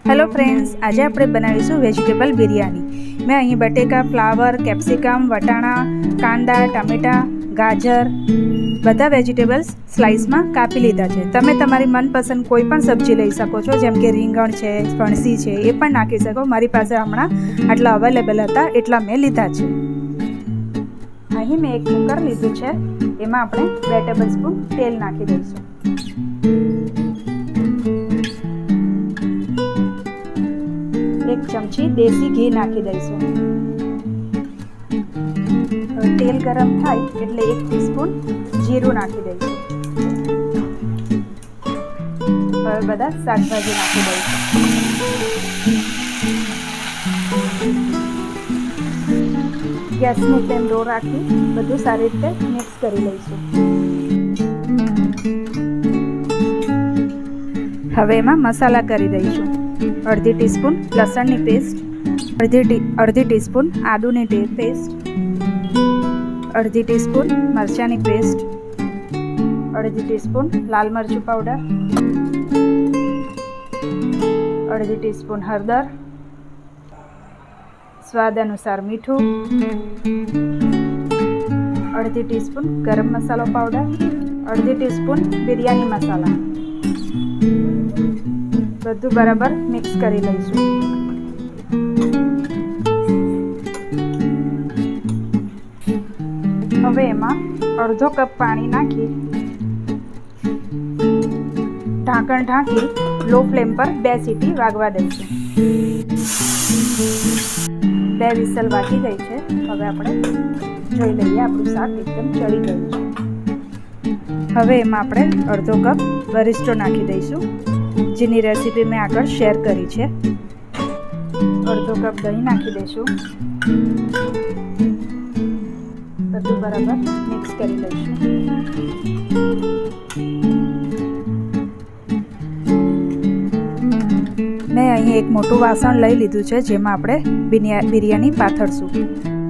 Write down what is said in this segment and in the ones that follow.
Hello friends, आज આપણે બનાવીશું વેજીટેબલ બિરયાની। મેં અહીં બટેકા, ફ્લાવર, કેપ્સિકમ, વટાણા, કાંદા, ટામેટા, ગાજર બધા વેજીટેબલ્સ સ્લાઇસમાં કાપી લીધા છે। તમે તમારી મનપસંદ કોઈ પણ સબ્જી લઈ શકો છો, જેમ કે રીંગણ છે, ફણસી છે, એ પણ નાખી શકો। મારી પાસે હમણાં આટલા અવેલેબલ હતા એટલા મેં લીધા છે। અહીં મેં એક કુકર લીધું છે, એમાં આપણે 2 ટેબલસ્પૂન તેલ નાખી દઈશું। एक चमची देसी घी नाखी दईशुं। तेल गरम थाय एटले 1 टीस्पून जीरु नाखी दईशुं। हवे बधा शाकभाजी नाखी दईशुं। गैसनी फ्लेम लो राखी बधुं सारी रीते मिक्स करी लईशुं। हवे एमां मसाला करी दईशुं। अर्धी टीस्पून लसणनी पेस्ट, अर्धी टीस्पून आदुनी पेस्ट, अर्धी टीस्पून मरचानी पेस्ट, अर्धी टीस्पून लाल मरचुं पाउडर, अर्धी टीस्पून हळदर, स्वाद अनुसार मीठुं, अर्धी टीस्पून गरम मसालो पाउडर, अर्धी टीस्पून बिरयानी मसाला બધું બરાબર મિક્સ કરી લઈશું। હવે એમાં અડધો કપ પાણી નાખી ઢાંકણ ઢાંકી લો ફ્લેમ પર 2 સીટી વાગવા દઈશું। 2 વિસલ વાગી ગઈ છે। હવે આપણે જોઈ લઈએ આપણું શાક એકદમ ચડી ગયું છે। હવે એમાં આપણે અડધો કપ વરિષ્ઠો નાખી દઈશું, જેની રેસીપી મેં આગળ શેર કરી છે। અડધો કપ દહીં નાખી દઈશું। બધું બરાબર મિક્સ કરી લઈશું। મેં અહીં એક મોટું વાસણ લઈ લીધું છે, જેમાં આપણે બિરયાની પાથરશું।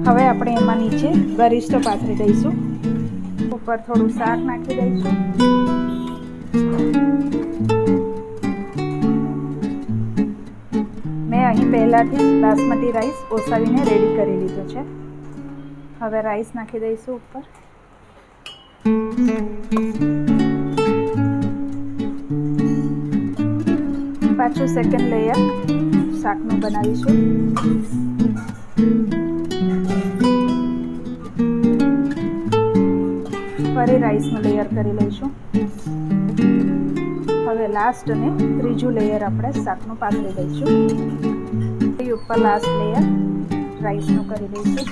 હવે આપણે એમાં નીચે વરિષ્ઠો પાથરી દઈશું, ઉપર થોડું શાક નાખી દઈશું। અહીં પહેલાથી જ બાસમતી રાઈસ ઓસાવીને રેડી કરી લીધો છે। હવે રાઈસ નાખી દઈશું ઉપર। પાછું સેકન્ડ લેયર શાકનું બનાવીશું। ફરી રાઈસનું લેયર કરી લઈશું। હવે લાસ્ટ અને ત્રીજું લેયર આપણે શાકનું પાથરી દઈશું। ઉપર લાસ્ટ લેયર રાઈસનું કરી દઈશું।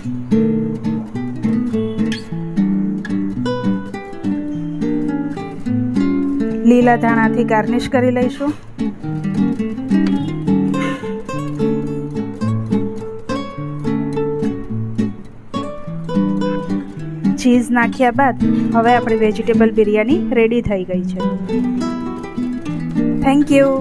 લીલા ધાણાથી ગાર્નિશ કરી લઈશું। ચીઝ નાખ્યા બાદ હવે આપણી વેજીટેબલ બિરયાની રેડી થઈ ગઈ છે। Thank you.